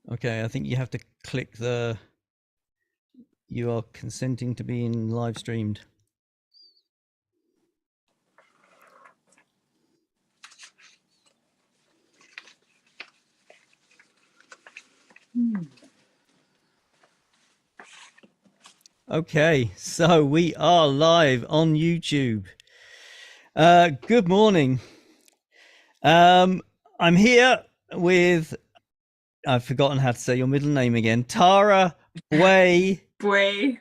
Okay, I think you have to click the "You are consenting to being live streamed." Okay, so we are live on YouTube. Good morning. I'm here with, I've forgotten how to say your middle name again, Tara Bway Boy.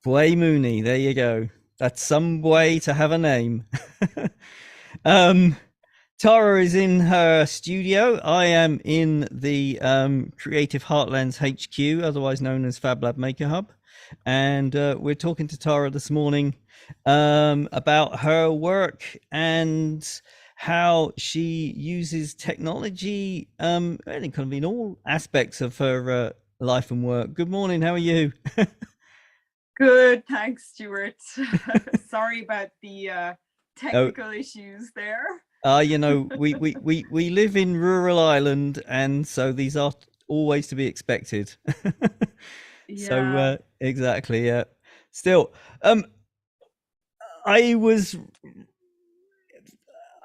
Mooney. There you go. That's some way to have a name. um, Tara is in her studio. I am in the Creative Heartlands HQ, otherwise known as Fab Lab Maker Hub. And we're talking to Tara this morning about her work and how she uses technology really kind of in all aspects of her life and work. Good morning. How are you? Good, thanks, Stuart. Sorry about the Oh, technical issues there. you know, we live in rural Ireland, and so these are always to be expected. So Yeah. exactly, yeah. Still, um, I was,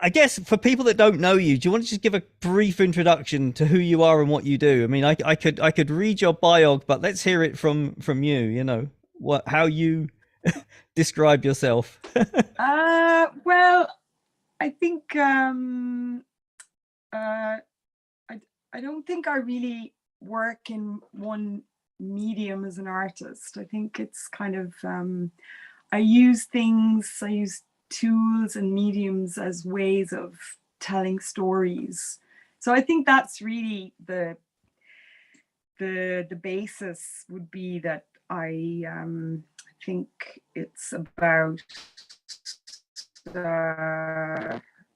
I guess, for people that don't know you, do you want to just give a brief introduction to who you are and what you do? I mean, I could read your bio, but let's hear it from you. You know what, how you describe yourself. Well, I think uh, I, I don't think I really work in one medium as an artist. I think it's kind of I use tools and mediums as ways of telling stories. So I think that's really the basis would be that I think it's about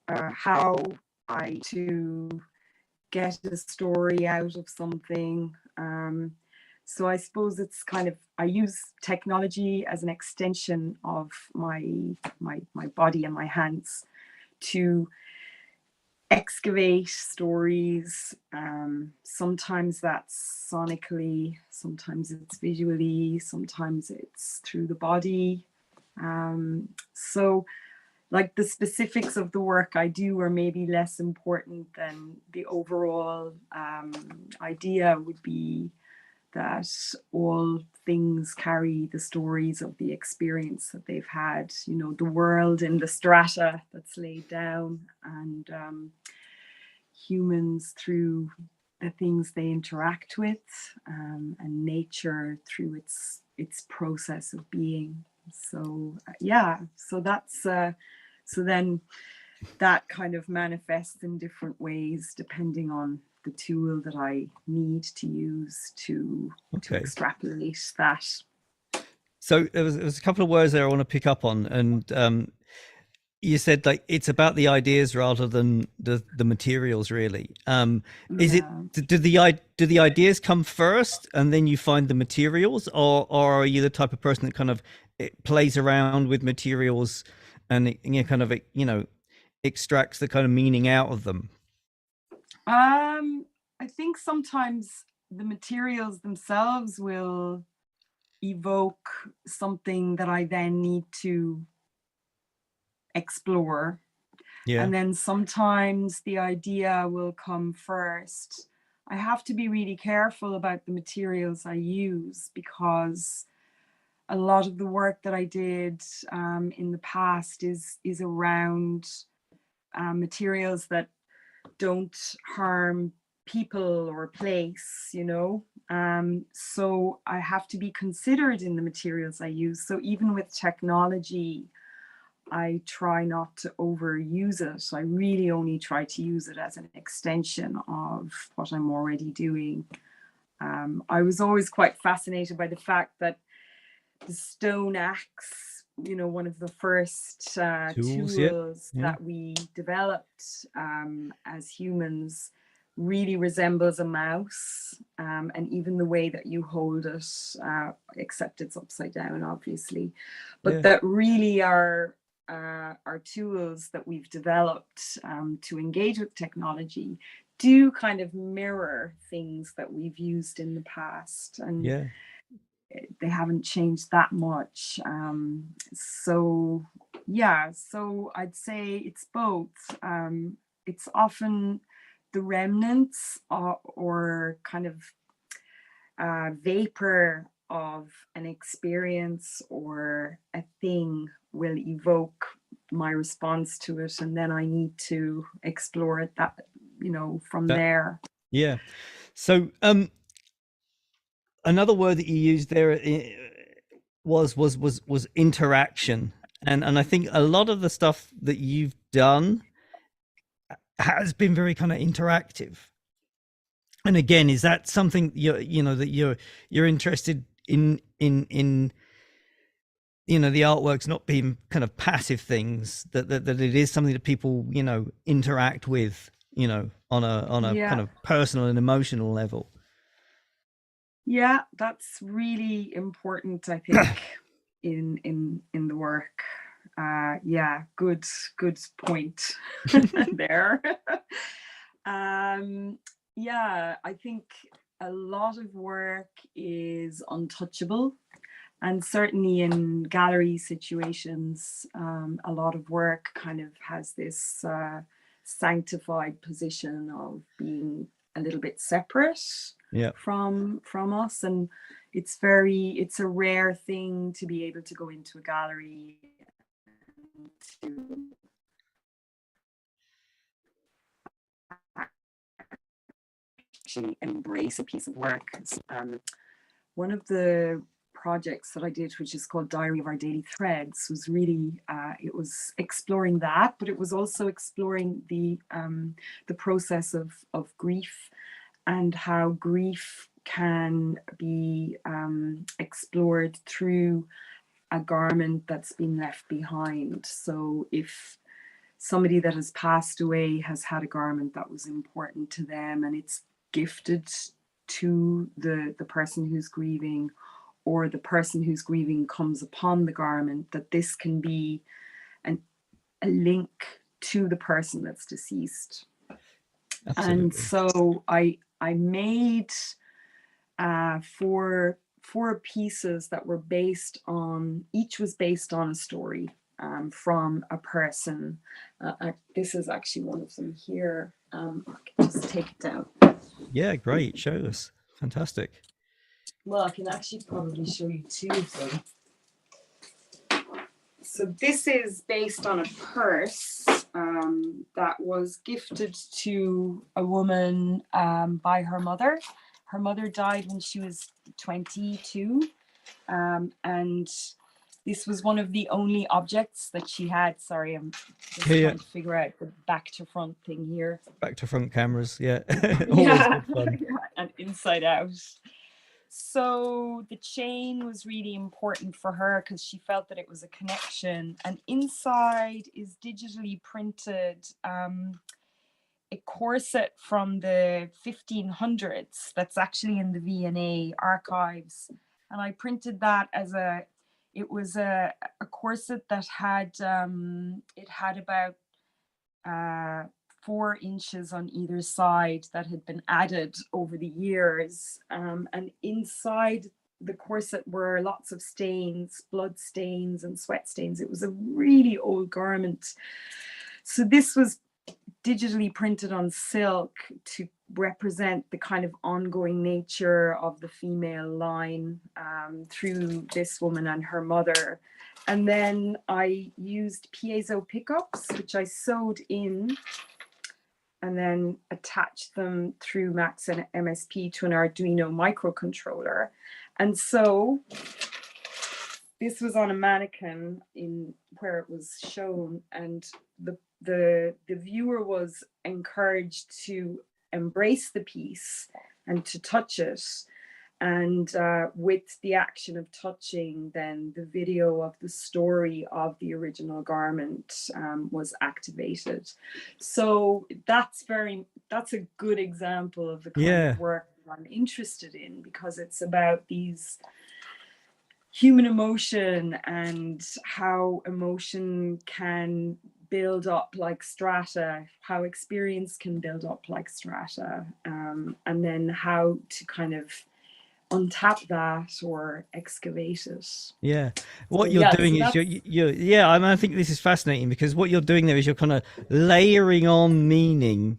how I to get a story out of something. So I suppose it's kind of, I use technology as an extension of my body and my hands to excavate stories. Sometimes that's sonically, sometimes it's visually, sometimes it's through the body. So like the specifics of the work I do are maybe less important than the overall idea would be that all things carry the stories of the experience that they've had, you know, the world in the strata that's laid down, and humans through the things they interact with, and nature through its process of being. So yeah, so that's so then that kind of manifests in different ways depending on the tool that I need to use to Okay. extrapolate that. So there was a couple of words there I want to pick up on, and you said like it's about the ideas rather than the materials, really. Is it Yeah. do the ideas come first and then you find the materials, or are you the type of person that kind of it plays around with materials and kind of extracts the kind of meaning out of them? I think sometimes the materials themselves will evoke something that I then need to explore. Yeah. And then sometimes the idea will come first. I have to be really careful about the materials I use, because a lot of the work that I did in the past is around materials that don't harm people or place, you know. So I have to be considered in the materials I use. So even with technology, I try not to overuse it. I really only try to use it as an extension of what I'm already doing. I was always quite fascinated by the fact that the stone axe, you know, one of the first Tools. Yeah. tools Yeah. that we developed as humans, really resembles a mouse, and even the way that you hold it, except it's upside down, obviously, but Yeah. that really are tools that we've developed to engage with technology do kind of mirror things that we've used in the past, and Yeah. they haven't changed that much. So yeah, so I'd say it's both. It's often the remnants or kind of vapor of an experience or a thing will evoke my response to it, and then I need to explore it from That, there. yeah. So another word that you used there was interaction, and I think a lot of the stuff that you've done has been very kind of interactive. And again, is that something that you're interested in the artworks not being kind of passive things, that it is something that people interact with, on a kind Yeah, of personal and emotional level. yeah, that's really important, I think, in the work. Yeah, good point there. um, yeah, I think a lot of work is untouchable, and certainly in gallery situations, a lot of work kind of has this sanctified position of being a little bit separate Yeah, from us, and it's a rare thing to be able to go into a gallery to actually embrace a piece of work. One of the projects that I did, which is called Diary of Our Daily Threads, was really it was exploring that, but it was also exploring the process of grief, and how grief can be explored through a garment that's been left behind. So if somebody that has passed away has had a garment that was important to them, and it's gifted to the person who's grieving, or the person who's grieving comes upon the garment, that this can be a link to the person that's deceased. And absolutely. so I made four pieces that were each was based on a story from a person. This is actually one of them here. I can just take it down. Yeah, great. Show us. Fantastic. Well, I can actually probably show you two of them. So this is based on a purse that was gifted to a woman by her mother. Her mother died when she was 22, and this was one of the only objects that she had. Sorry, I'm just Yeah, yeah. trying to figure out the back to front thing here. Back to front cameras. Yeah, always Yeah, good fun. and inside out. So the chain was really important for her because she felt that it was a connection. And inside is digitally printed a corset from the 1500s that's actually in the V&A archives. And I printed that as it was a corset that had, it had about 4 inches on either side that had been added over the years. And inside the corset were lots of stains, blood stains and sweat stains. It was a really old garment. So this was digitally printed on silk to represent the kind of ongoing nature of the female line through this woman and her mother. And then I used piezo pickups, which I sewed in and then attached them through Max and MSP to an Arduino microcontroller. And so this was on a mannequin in where it was shown, and the viewer was encouraged to embrace the piece and to touch it. And with the action of touching, then the video of the story of the original garment was activated. So that's a good example of the kind Yeah, of work that I'm interested in, because it's about these human emotion and how emotion can build up like strata, how experience can build up like strata, and then how to kind of untap that or excavate it. Yeah, So what you're yeah, doing so is that's yeah. I mean, I think this is fascinating because what you're doing there is you're kind of layering on meaning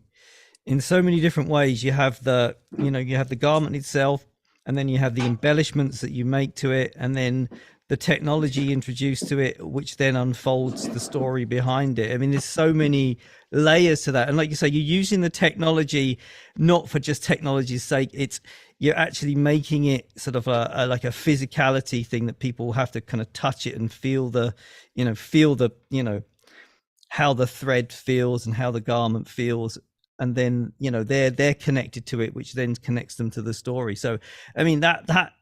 in so many different ways. You have the, you have the garment itself, and then you have the embellishments that you make to it, and then the technology introduced to it, which then unfolds the story behind it. I mean, there's so many layers to that, and like you say, you're using the technology not for just technology's sake. You're actually making it sort of like a physicality thing that people have to kind of touch it and feel the, how the thread feels and how the garment feels, and then they're connected to it, which then connects them to the story. So I mean, that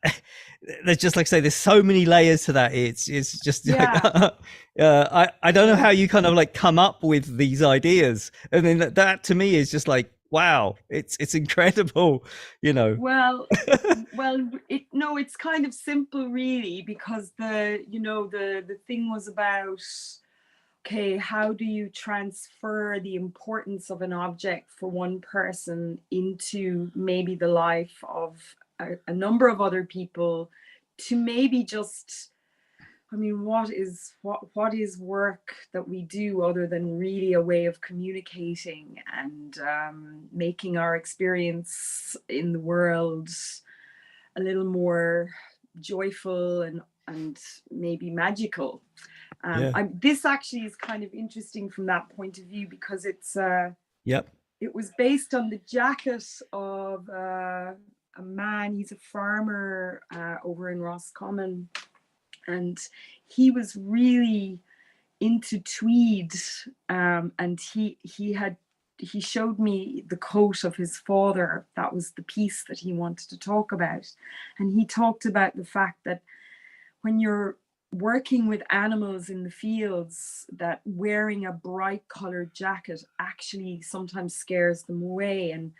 there's just, like I say, there's so many layers to that. It's just like yeah, I don't know yeah. how you kind of like come up with these ideas. I mean, that to me is just like, wow, it's incredible, you know. Well, no, it's kind of simple really, because the thing was about, okay, how do you transfer the importance of an object for one person into maybe the life of a number of other people, to maybe just, I mean, what is work that we do other than really a way of communicating and making our experience in the world a little more joyful and maybe magical. Yeah. This actually is kind of interesting from that point of view, because Yep. it was based on the jacket of a man. He's a farmer over in Roscommon, and he was really into tweed, and he showed me the coat of his father. That was the piece that he wanted to talk about, and he talked about the fact that when you're working with animals in the fields, that wearing a bright colored jacket actually sometimes scares them away, and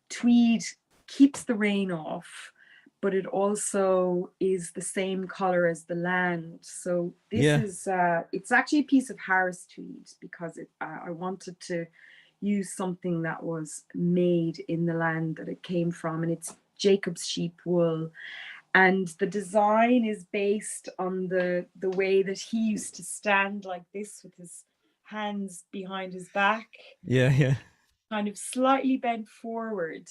tweed keeps the rain off, but it also is the same color as the land. So this Yeah. is it's actually a piece of Harris tweed, because I wanted to use something that was made in the land that it came from, and it's Jacob's sheep wool. And the design is based on the way that he used to stand like this with his hands behind his back, Yeah. Yeah. kind of slightly bent forward.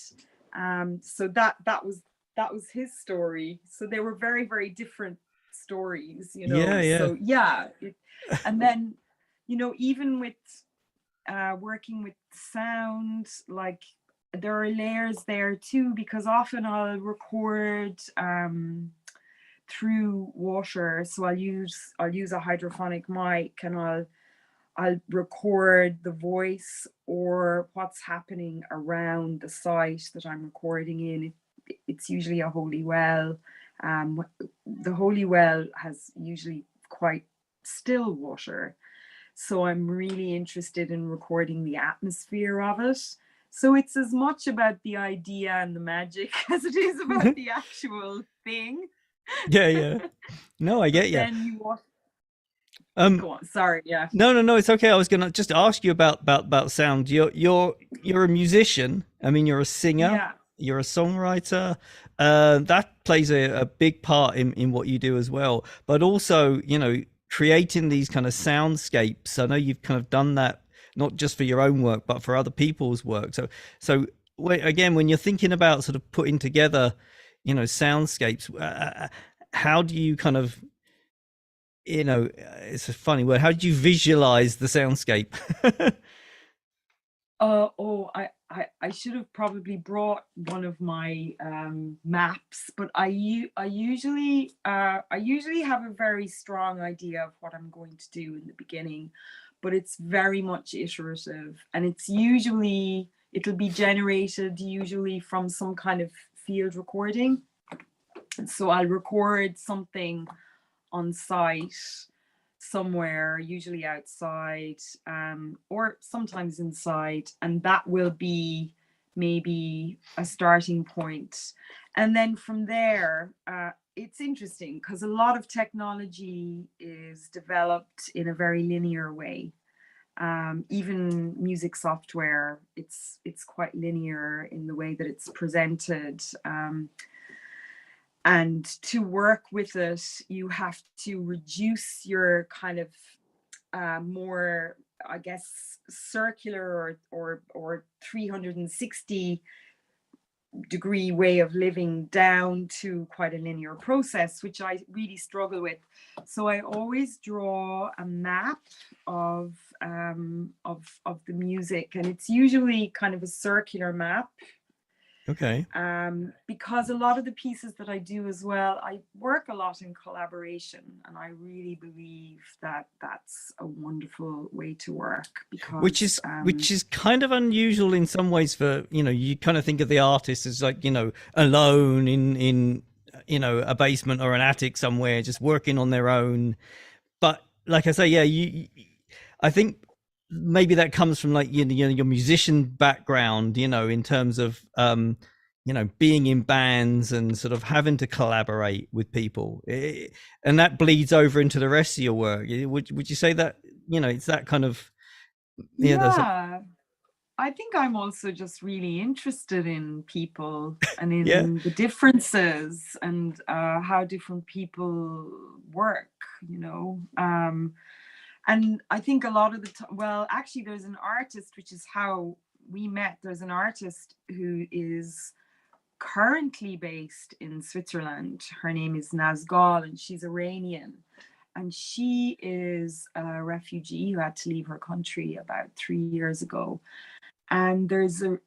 So that was his story. So they were very, very different stories, Yeah. Yeah. So yeah, and then even with working with sound, like there are layers there too, because often I'll record through water. So I'll use a hydrophonic mic, and I'll record the voice or what's happening around the site that I'm recording in. It's usually a holy well. The holy well has usually quite still water, so I'm really interested in recording the atmosphere of it. So it's as much about the idea and the magic as it is about the actual thing. Yeah. Yeah. No, I But get you. then you watch. Um, Go on. Sorry. Yeah. No, no, no. It's okay. I was gonna just ask you about sound. You're a musician. I mean, you're a singer. Yeah. You're a songwriter. That plays a big part in what you do as well. But also, creating these kind of soundscapes. I know you've kind of done that not just for your own work, but for other people's work. So again, when you're thinking about sort of putting together, soundscapes, how do you kind of, it's a funny word. How did you visualize the soundscape? I should have probably brought one of my maps, but I usually have a very strong idea of what I'm going to do in the beginning, but it's very much iterative, and it'll be generated usually from some kind of field recording. And so I'll record something on site somewhere, usually outside, or sometimes inside, and that will be maybe a starting point. And then from there, it's interesting because a lot of technology is developed in a very linear way. Even music software, it's quite linear in the way that it's presented. And to work with it, you have to reduce your kind of more, I guess, circular or 360-degree way of living down to quite a linear process, which I really struggle with. So I always draw a map of the music, and it's usually kind of a circular map. Okay. Because a lot of the pieces that I do as well, I work a lot in collaboration, and I really believe that that's a wonderful way to work because Which is kind of unusual in some ways for, you kind of think of the artist as like, alone in a basement or an attic somewhere just working on their own. But like I say, yeah, I think maybe that comes from like your musician background, in terms of being in bands and sort of having to collaborate with people, and that bleeds over into the rest of your work. Would you say that it's that kind of there's yeah, I think I'm also just really interested in people and yeah. in the differences and how different people work, you know. And I think a lot of the time, well, actually, there's an artist, which is how we met. There's an artist who is currently based in Switzerland. Her name is Nazgal, and she's Iranian. And she is a refugee who had to leave her country about 3 years ago. And there's a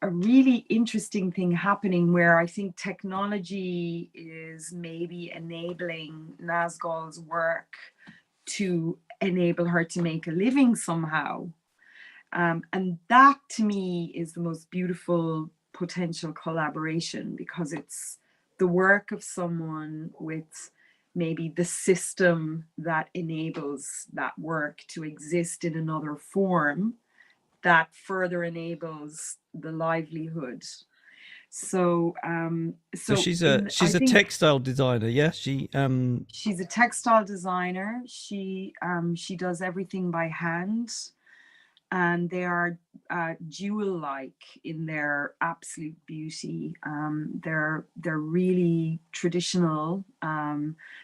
really interesting thing happening where I think technology is maybe enabling Nazgal's work to enable her to make a living somehow. And that to me is the most beautiful potential collaboration, because it's the work of someone with maybe the system that enables that work to exist in another form that further enables the livelihood. So So I she's a think textile designer, yeah. she's a textile designer. She does everything by hand, and they are jewel-like in their absolute beauty. They're really traditional.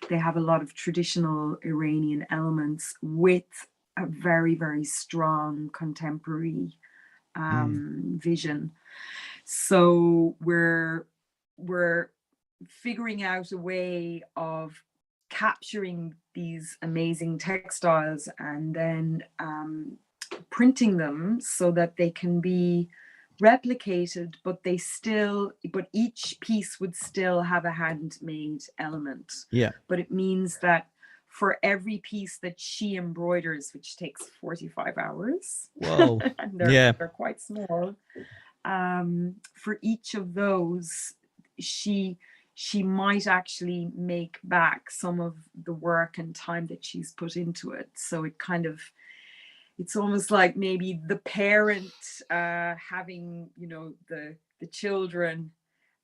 They have a lot of traditional Iranian elements with a very, very strong contemporary vision. So we're figuring out a way of capturing these amazing textiles and then printing them so that they can be replicated, but each piece would still have a handmade element. Yeah. But it means that for every piece that she embroiders, which takes 45 hours, Whoa. and Yeah. they're quite small, for each of those, she might actually make back some of the work and time that she's put into it. So it's almost like maybe the parent having, the children,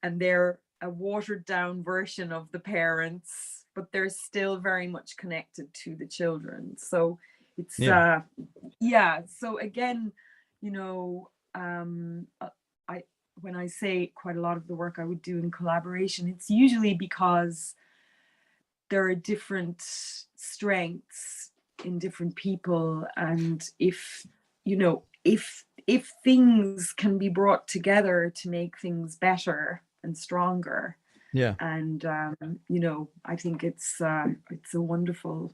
and they're a watered down version of the parents, but they're still very much connected to the children. So it's Yeah. yeah. So again, you know, I when I say quite a lot of the work I would do in collaboration, it's usually because there are different strengths in different people, and if things can be brought together to make things better and stronger, Yeah. and I think it's a wonderful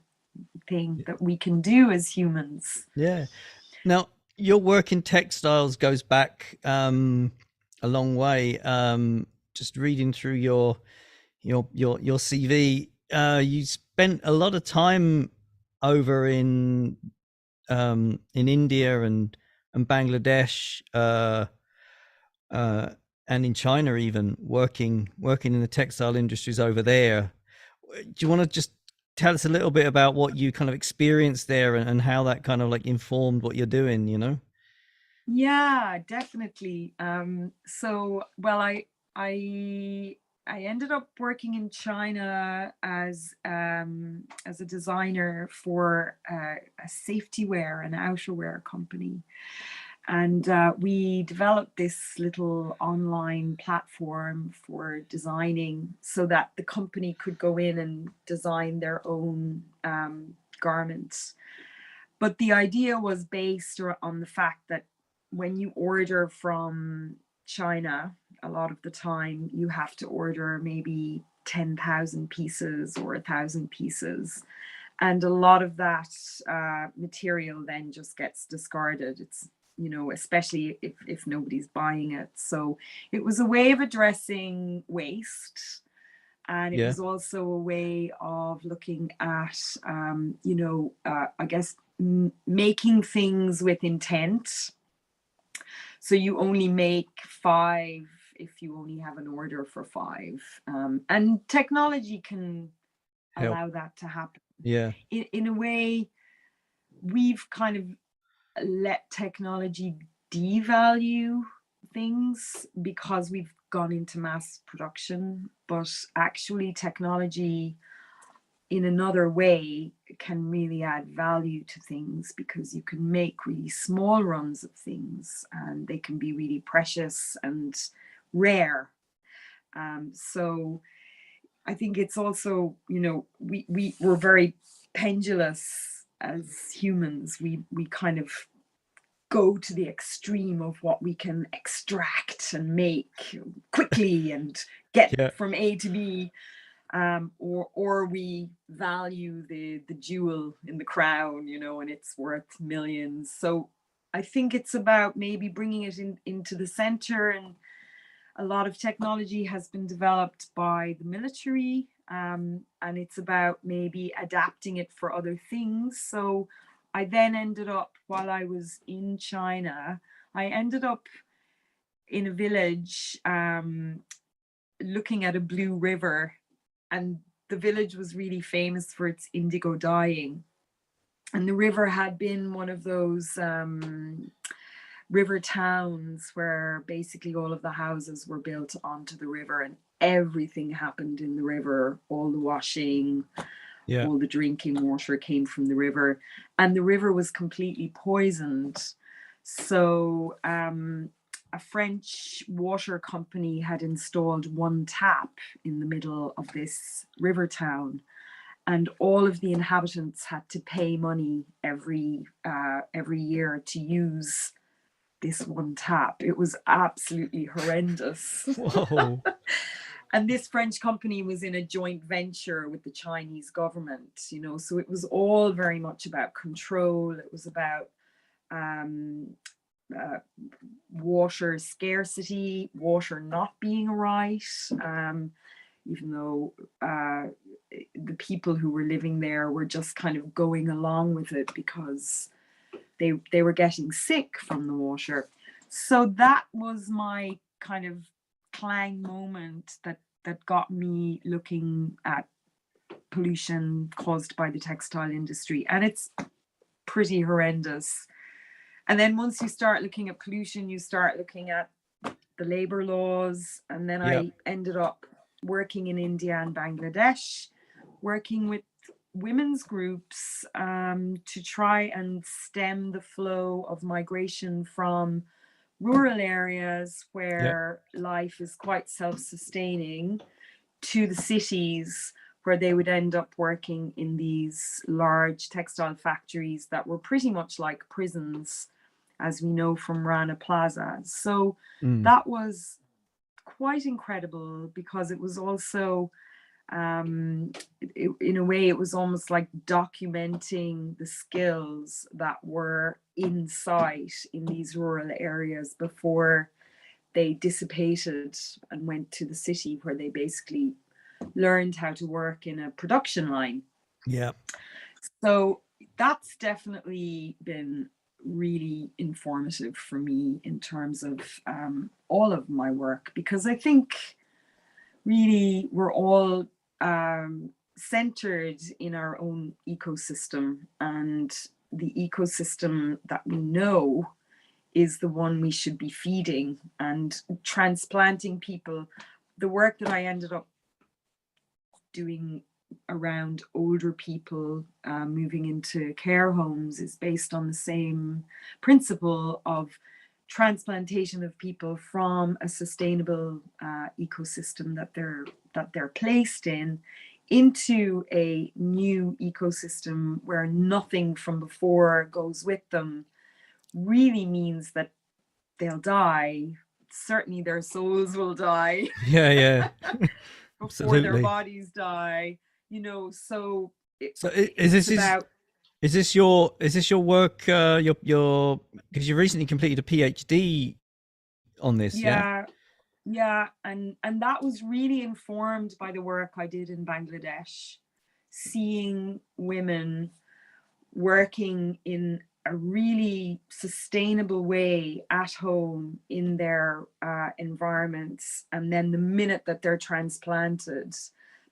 thing that we can do as humans. Yeah. Now, your work in textiles goes back a long way. Just reading through your CV, you spent a lot of time over in India and Bangladesh, and in China, even working in the textile industries over there. Do you want to just tell us a little bit about what you kind of experienced there and how that kind of like informed what you're doing, Yeah, definitely. So, well, I I ended up working in China as a designer for a safety wear and outerwear company. And we developed this little online platform for designing so that the company could go in and design their own garments. But the idea was based on the fact that when you order from China, a lot of the time you have to order maybe 10,000 pieces or 1,000 pieces. And a lot of that material then just gets discarded. It's, you know, especially if nobody's buying it. So it was a way of addressing waste. And it Yeah. was also a way of looking at, I guess, making things with intent. So you only make 5 if you only have an order for 5. And technology can Help. allow that to happen. Yeah. In a way, we've kind of let technology devalue things because we've gone into mass production, but actually technology in another way can really add value to things because you can make really small runs of things and they can be really precious and rare. So I think it's also, we're very pendulous as humans. We kind of go to the extreme of what we can extract and make quickly and get Yeah. from A to B. Or we value the jewel in the crown, and it's worth millions. So I think it's about maybe bringing it into the center, and a lot of technology has been developed by the military, and it's about maybe adapting it for other things. So I then ended up, while I was in China, I ended up in a village looking at a blue river, and the village was really famous for its indigo dyeing. And the river had been one of those river towns where basically all of the houses were built onto the river and everything happened in the river. All the washing, Yeah. all the drinking water came from the river, and the river was completely poisoned. So a French water company had installed one tap in the middle of this river town, and all of the inhabitants had to pay money every year to use this one tap. It was absolutely horrendous. Whoa. And this French company was in a joint venture with the Chinese government, so it was all very much about control. It was about water scarcity, water not being right, even though the people who were living there were just kind of going along with it because they were getting sick from the water. So that was my kind of clang moment that got me looking at pollution caused by the textile industry, and it's pretty horrendous. And then once you start looking at pollution, you start looking at the labor laws. And then Yep. I ended up working in India and Bangladesh, working with women's groups to try and stem the flow of migration from rural areas Yep. where life is quite self-sustaining to the cities where they would end up working in these large textile factories that were pretty much like prisons, as we know from Rana Plaza. So that was quite incredible because it was also, in a way, it was almost like documenting the skills that were in sight in these rural areas before they dissipated and went to the city, where they basically learned how to work in a production line. Yeah. So that's definitely been really informative for me in terms of all of my work, because I think really we're all centered in our own ecosystem, and the ecosystem that we know is the one we should be feeding, and transplanting people the work that I ended up doing around older people moving into care homes is based on the same principle of transplantation of people from a sustainable ecosystem that they're placed in into a new ecosystem where nothing from before goes with them, really means that they'll die. Certainly their souls will die. Yeah. Before their Absolutely. bodies die, so So it's about, is this your work, your because you recently completed a PhD on this, yeah? yeah, and that was really informed by the work I did in Bangladesh, seeing women working in a really sustainable way at home in their environments, and then the minute that they're transplanted,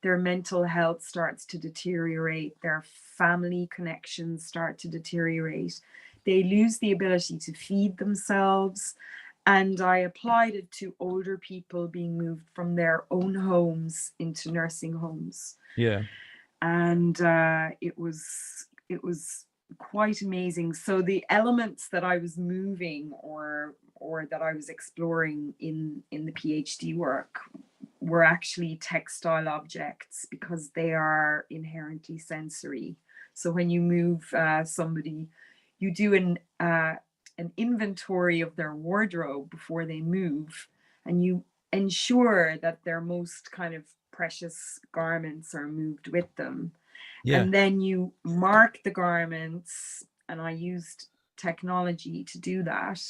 their mental health starts to deteriorate, their family connections start to deteriorate, they lose the ability to feed themselves. And I applied it to older people being moved from their own homes into nursing homes. Yeah. And it was quite amazing. So the elements that I was moving, or that I was exploring in the PhD work, were actually textile objects, because they are inherently sensory. So when you move somebody, you do an inventory of their wardrobe before they move, and you ensure that their most kind of precious garments are moved with them. Yeah. And then you mark the garments, and I used technology to do that.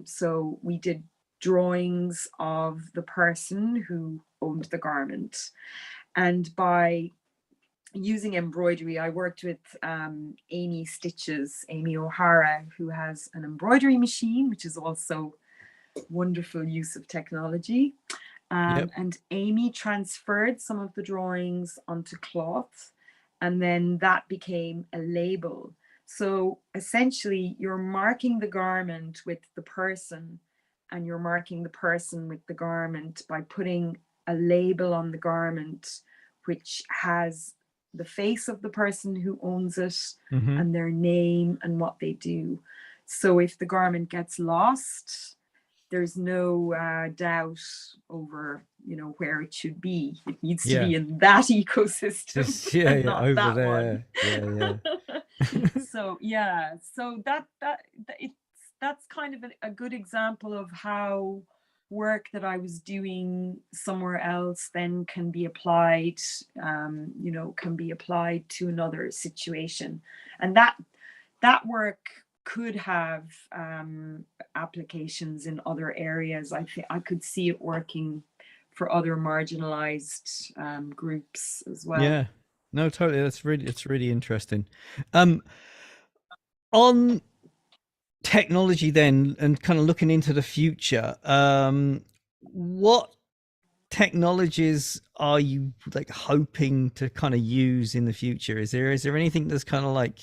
So we did drawings of the person who owned the garment, and by using embroidery, I worked with Amy O'Hara, who has an embroidery machine, which is also wonderful use of technology. Yep. And Amy transferred some of the drawings onto cloth, and then that became a label. So essentially, you're marking the garment with the person, and you're marking the person with the garment by putting a label on the garment, which has the face of the person who owns it, Mm-hmm. and their name and what they do. So if the garment gets lost, there's no doubt over where it should be. It needs to Yeah. be in that ecosystem Just and yeah, not over that one. there. Yeah. So yeah, so that's kind of a good example of how work that I was doing somewhere else then can be applied, can be applied to another situation. And that work could have applications in other areas. I think I could see it working for other marginalized groups as well. Yeah. No, totally. It's really interesting. On technology then, and kind of looking into the future, what technologies are you like hoping to kind of use in the future? Is there anything that's kind of like,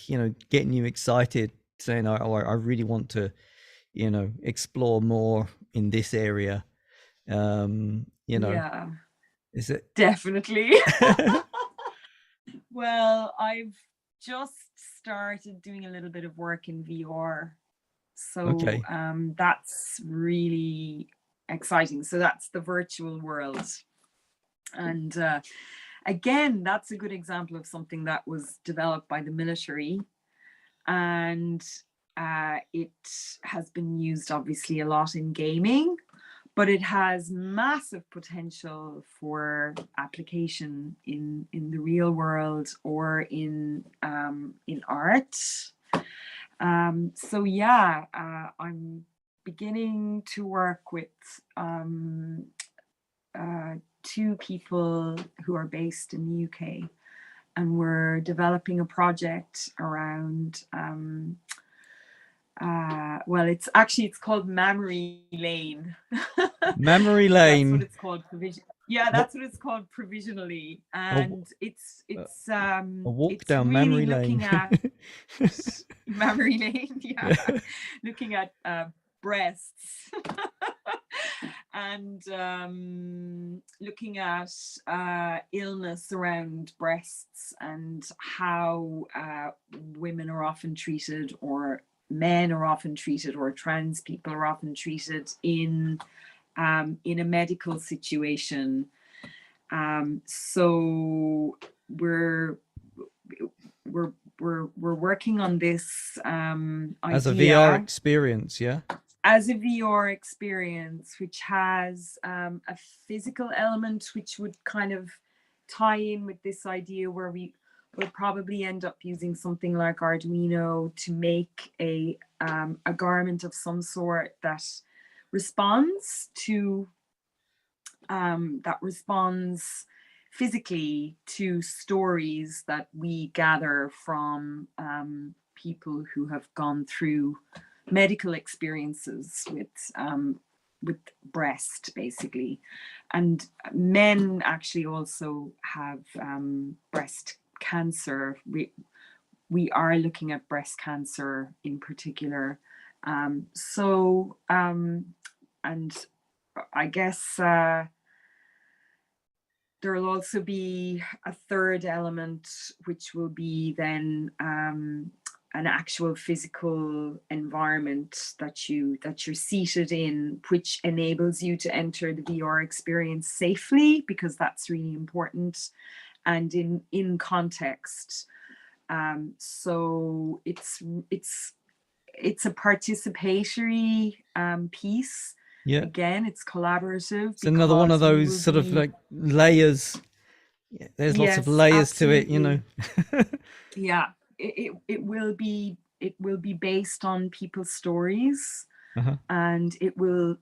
getting you excited, saying, I really want to, explore more in this area? Yeah, Is it? definitely. Well, I've just started doing a little bit of work in VR. So Okay. that's really exciting. So that's the virtual world. And again, that's a good example of something that was developed by the military. And it has been used obviously a lot in gaming, but it has massive potential for application in the real world, or in art. So yeah, I'm beginning to work with two people who are based in the UK, and we're developing a project around it's called Memory Lane. Memory That's what lane. it's called. What? That's what it's called provisionally. A, And a walk it's down really memory lane. looking at Memory Lane, yeah, Yeah. looking at breasts. and looking at illness around breasts and how women are often treated, or men are often treated, or trans people are often treated in a medical situation. So we're working on this as a VR idea experience, yeah. as a VR experience, which has a physical element, which would kind of tie in with this idea where we will probably end up using something like Arduino to make a garment of some sort that responds to that responds physically to stories that we gather from people who have gone through medical experiences with breast, basically. And men actually also have breast cancer. We are looking at breast cancer in particular. And I guess there will also be a third element, which will be then an actual physical environment that you're seated in, which enables you to enter the VR experience safely, because that's really important, and in context. So it's a participatory piece. Yeah. Again, it's collaborative. It's another one of those sort of like layers. Yeah, there's lots of layers absolutely. to it, you know. Yeah, it will be based on people's stories, and it will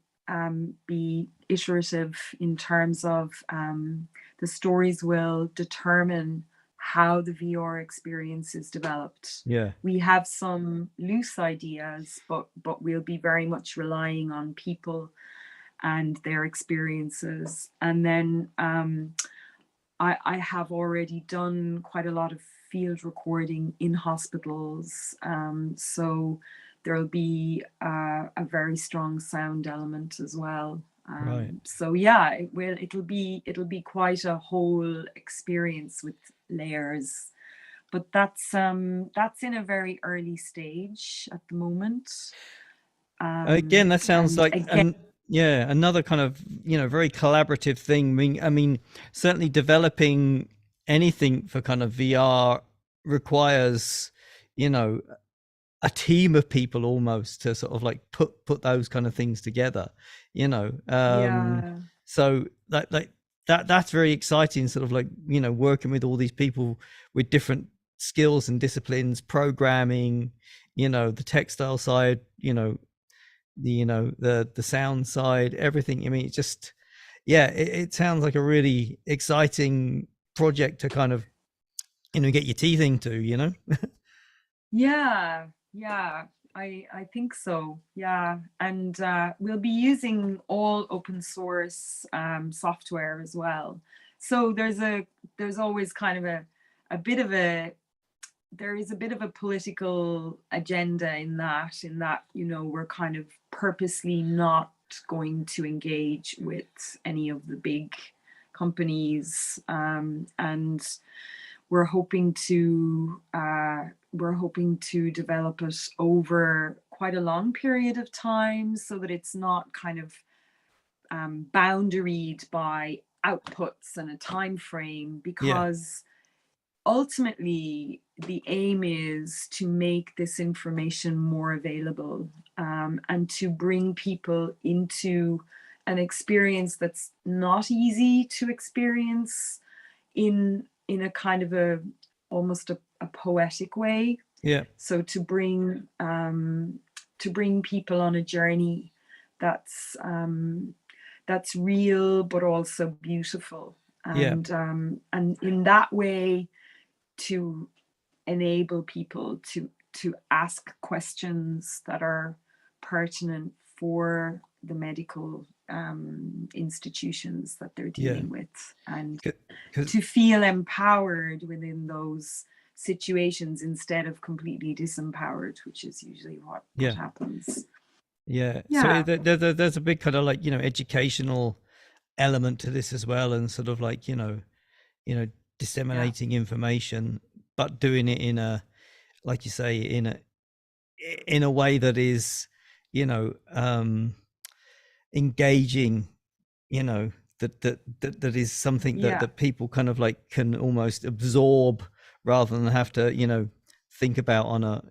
be iterative in terms of the stories will determine how the VR experience is developed. Yeah. We have some loose ideas, but we'll be very much relying on people and their experiences. And then I have already done quite a lot of field recording in hospitals, so there'll be a very strong sound element as well. Right. So yeah, it'll be quite a whole experience with layers, but that's in a very early stage at the moment. Again, that sounds like again, yeah, another kind of, you know, very collaborative thing. I mean, certainly developing anything for kind of VR requires, you know, a team of people almost to sort of like put those kind of things together, you know. yeah. So that's very exciting, sort of like, you know, working with all these people with different skills and disciplines, programming, you know, the textile side, you know, the sound side, everything. I mean, it's just, yeah, it sounds like a really exciting project to kind of, you know, get your teeth into, you know. Yeah, I think so. Yeah, and we'll be using all open source software as well. So there's always kind of a bit of a there is a bit of a political agenda in that you know, we're kind of purposely not going to engage with any of the big companies, and we're hoping to develop it over quite a long period of time, so that it's not kind of boundaried by outputs and a time frame, Yeah. because ultimately the aim is to make this information more available, and to bring people into an experience that's not easy to experience in a kind of a almost a poetic way. Yeah. So to bring people on a journey that's real but also beautiful, Yeah. And in that way to enable people to ask questions that are pertinent for the medical institutions that they're dealing with, and to feel empowered within those situations instead of completely disempowered, which is usually what happens. Yeah. So Yeah, there's a big kind of like, educational element to this as well, and sort of like, you know, yeah, disseminating information, but doing it in a, like you say, in a way that is, you know, engaging, that is something that yeah, people kind of like can almost absorb, rather than have to, think about on a,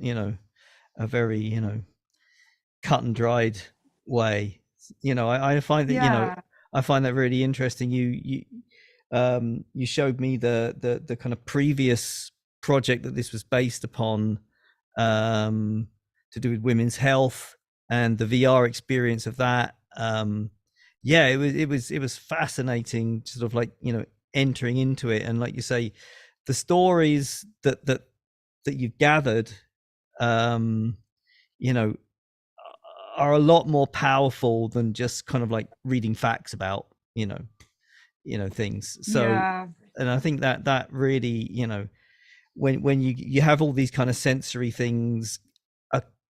a very, cut and dried way. I find that, yeah, I find that really interesting. You showed me the kind of previous project that this was based upon, um, to do with women's health and the VR experience of that. Yeah, it was fascinating, sort of like, entering into it, and like you say, the stories that you've gathered, um, you know, are a lot more powerful than just kind of like reading facts about, things. So, yeah, and I think that really, when you have all these kind of sensory things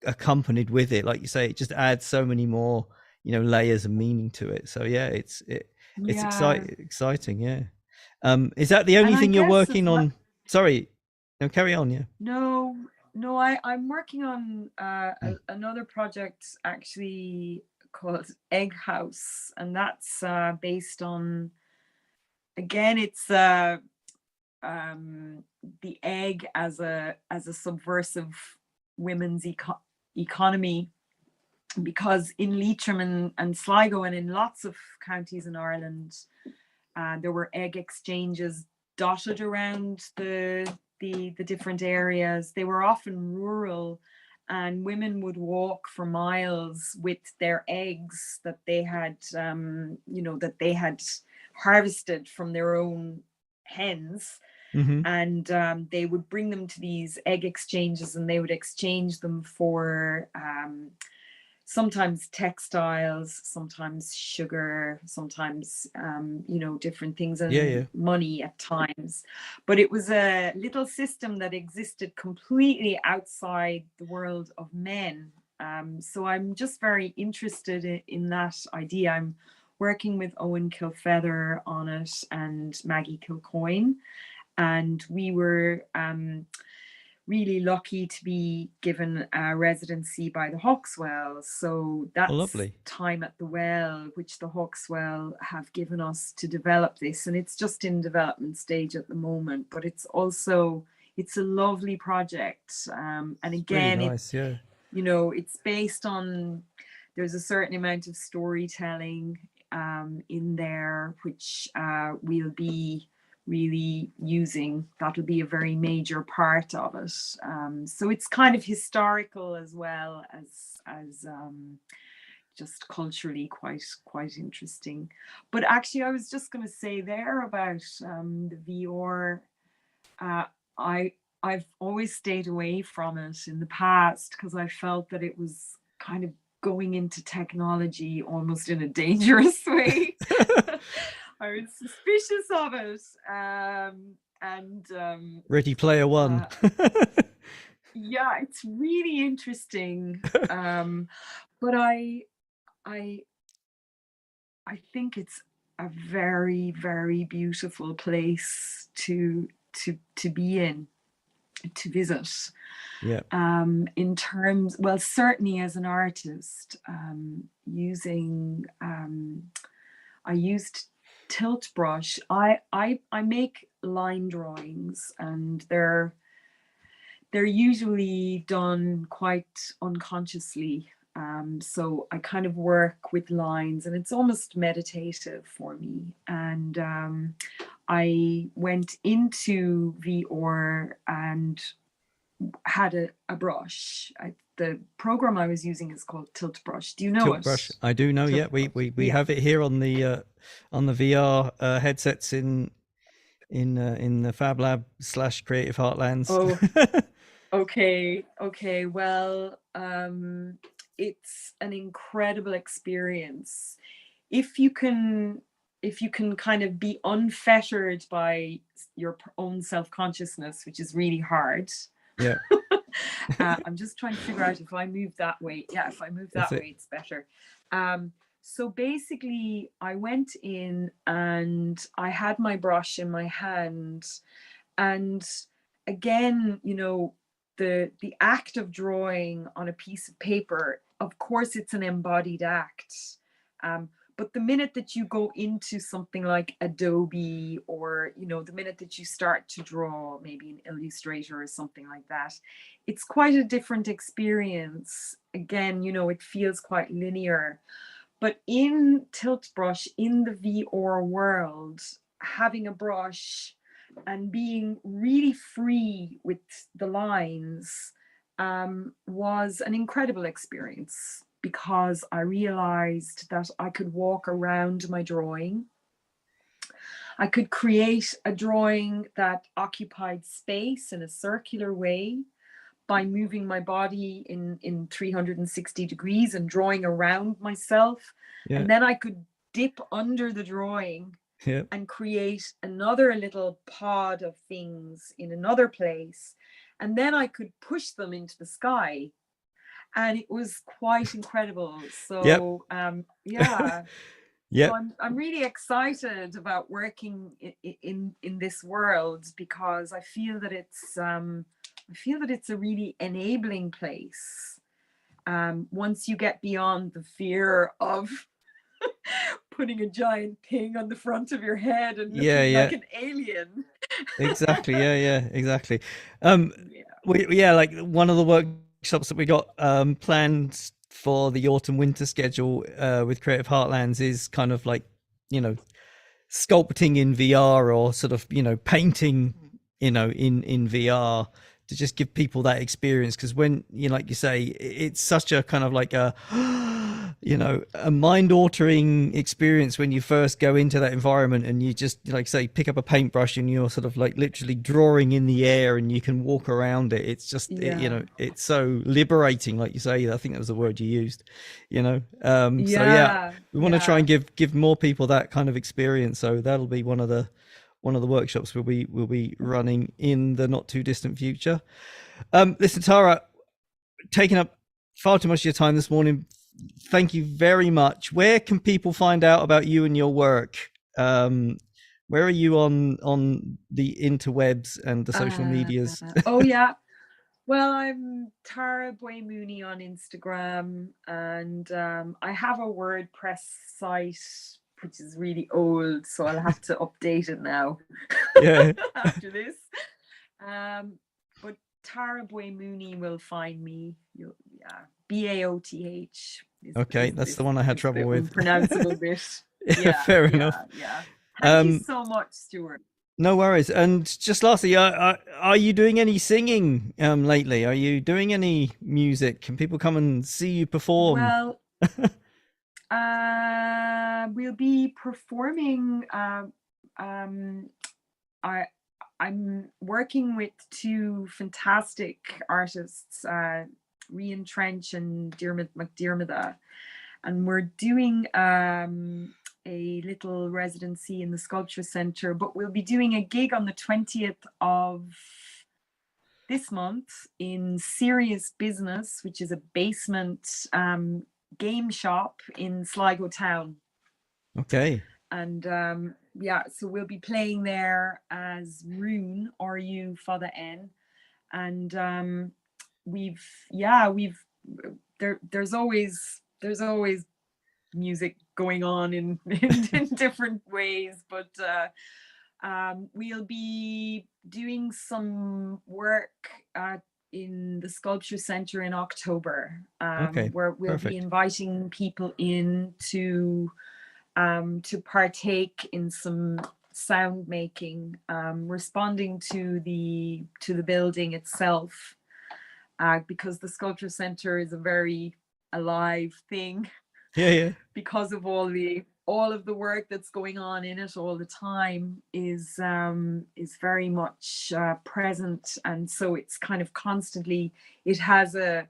accompanied with it, like you say, it just adds so many more, layers of meaning to it. So yeah, it's yeah. exciting. Yeah. Is that the And only I thing you're guess as working well, on? Sorry, no, carry on. Yeah. no, no, I'm working on Mm. another project actually called Egg House, and that's based on, again, it's um, the egg as a subversive women's economy, because in Leitrim and Sligo and in lots of counties in Ireland, there were egg exchanges dotted around the different areas. They were often rural, and women would walk for miles with their eggs that they had, that they had harvested from their own hens, Mm-hmm. and they would bring them to these egg exchanges, and they would exchange them for sometimes textiles, sometimes sugar, sometimes different things, Yeah. and Yeah. money at times. But it was a little system that existed completely outside the world of men. So I'm just very interested in that idea. I'm working with Owen Kilfeather on it and Maggie Kilcoyne, and we were really lucky to be given a residency by the Hawkswell. So Oh, that's lovely. time at the well, which the Hawkswell have given us to develop this. And it's just in development stage at the moment, but it's a lovely project. And It's really again, nice. Yeah. it's based on, there's a certain amount of storytelling in there, which we'll be really using. That'll be a very major part of it. So it's kind of historical as well as just culturally quite interesting. But actually, I was just going to say there about the VR. Uh, I I've always stayed away from it in the past because I felt that it was kind of going into technology almost in a dangerous way. I was suspicious of it, and Ready Player One. uh, yeah, it's really interesting. But I I think it's a very very beautiful place to be in, to visit. Yeah. In terms, well, certainly as an artist, I used tilt brush. I make line drawings, and they're usually done quite unconsciously. So I kind of work with lines, and it's almost meditative for me. And I went into VR and had a brush. The program I was using is called Tilt Brush. Do you know Tilt it? brush. I do know. Yeah, Tilt we Brush. we, we Yeah. have it here on the VR headsets in the Fab Lab / Creative Heartlands. Oh, okay. Okay. Well, it's an incredible experience. If you can, if you can kind of be unfettered by your own self-consciousness, which is really hard. Yeah. I'm just trying to figure out if I move that way. Yeah, if I move That's that it. way, it's better. So basically, I went in and I had my brush in my hand, and again, you know, the act of drawing on a piece of paper, of course, it's an embodied act. Um, but the minute that you go into something like Adobe, or you know, the minute that you start to draw maybe an Illustrator or something like that, it's quite a different experience. Again, you know, it feels quite linear. But in Tilt Brush, in the VR world, having a brush and being really free with the lines was an incredible experience, because I realized that I could walk around my drawing. I could create a drawing that occupied space in a circular way by moving my body in 360 degrees and drawing around myself. Yeah. And then I could dip under the drawing Yeah. and create another little pod of things in another place. And then I could push them into the sky. And it was quite incredible. Yep. So yeah. So Yep. I'm really excited about working in this world, because I feel that it's a really enabling place. Once you get beyond the fear of putting a giant thing on the front of your head and Yeah. looking Yeah. like an alien. Exactly. Yeah. Yeah. Exactly. Yeah. Yeah, like one of the workshops that we got planned for the autumn winter schedule with Creative Heartlands is kind of like, you know, sculpting in VR, or sort of, you know, painting, you know, in VR, to just give people that experience. Because when, you know, like you say, it's such a kind of like a you know, a mind altering experience when you first go into that environment, and you just, like say, pick up a paintbrush and you're sort of like literally drawing in the air and you can walk around it. It's just you Yeah. know, it's so liberating, like you say. I think that was the word you used, you know. So yeah, Yeah. we want to try Yeah. and give more people that kind of experience. So that'll be one of the workshops we'll be running in the not too distant future. Listen, Tara, taking up far too much of your time this morning. Thank you very much. Where can people find out about you and your work? Where are you on the interwebs and the social Uh, medias? oh yeah. Well, I'm Tara Boy Mooney on Instagram, and I have a WordPress site which is really old, so I'll have to update it now Yeah. after this. But Tara Boy Mooney will find me. Yeah, Baoth Okay, that's the one I had is trouble the with. unpronounceable bit. Yeah, Yeah, fair enough. yeah, yeah. Thank you Um, so much, Stuart. no worries. And just lastly, are you doing any singing lately? Are you doing any music? Can people come and see you perform? Well, we'll be performing. Um, I I'm working with two fantastic artists, Rian Trench and Diarmid McDiarmid, and we're doing a little residency in the Sculpture Centre. But we'll be doing a gig on the 20th of this month in Serious Business, which is a basement game shop in Sligo town. Okay. And yeah, so we'll be playing there as Rune, RU for the N. And we've there's always music going on in different ways, but we'll be doing some work in the Sculpture Centre in October, Okay. where we'll be Perfect. inviting people in to partake in some sound making, responding to the building itself, because the Sculpture Centre is a very alive thing Yeah, yeah. because of all of the work that's going on in it all the time is very much present, and so it's kind of constantly, it has a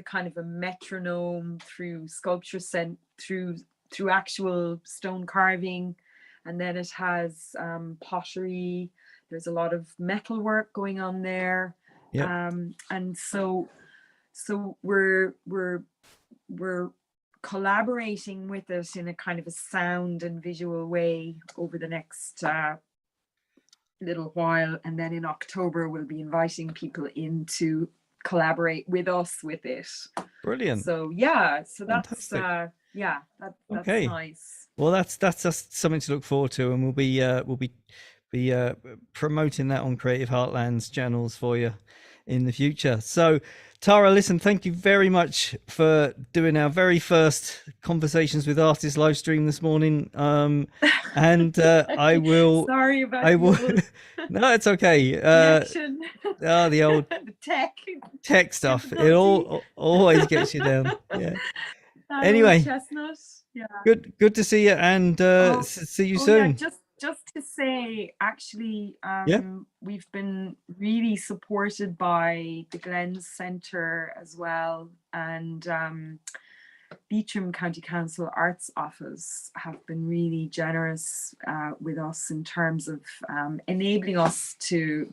kind of a metronome through sculpture through actual stone carving, and then it has pottery. There's a lot of metal work going on there, Yep. And so we're collaborating with it in a kind of a sound and visual way over the next little while, and then in October we'll be inviting people in to collaborate with us with it. Brilliant. So yeah, so that's Fantastic. yeah, that's Okay. nice. Well, that's just something to look forward to, and we'll be promoting that on Creative Heartlands channels for you in the future. So, Tara, listen, thank you very much for doing our very first Conversations with Artists live stream this morning. And Sorry about I the will. old No, it's okay. connection. The old The tech stuff. It difficulty. always gets you down. Yeah. That old Anyway, chestnut. Yeah. good to see you, and Oh, see you oh yeah. soon. Just to say, actually, Yeah. we've been really supported by the Glens Centre as well, and Leitrim County Council Arts Office have been really generous with us in terms of enabling us to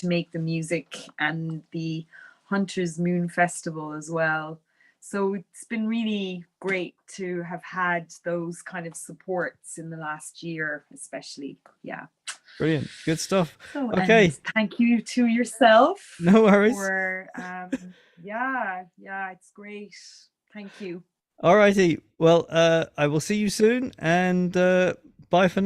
make the music and the Hunter's Moon Festival as well. So it's been really great to have had those kind of supports in the last year, especially. Yeah. Brilliant. Good stuff. So, and Okay. thank you to yourself No worries. for, yeah, it's great. Thank you. All righty. Well, I will see you soon, and bye for now.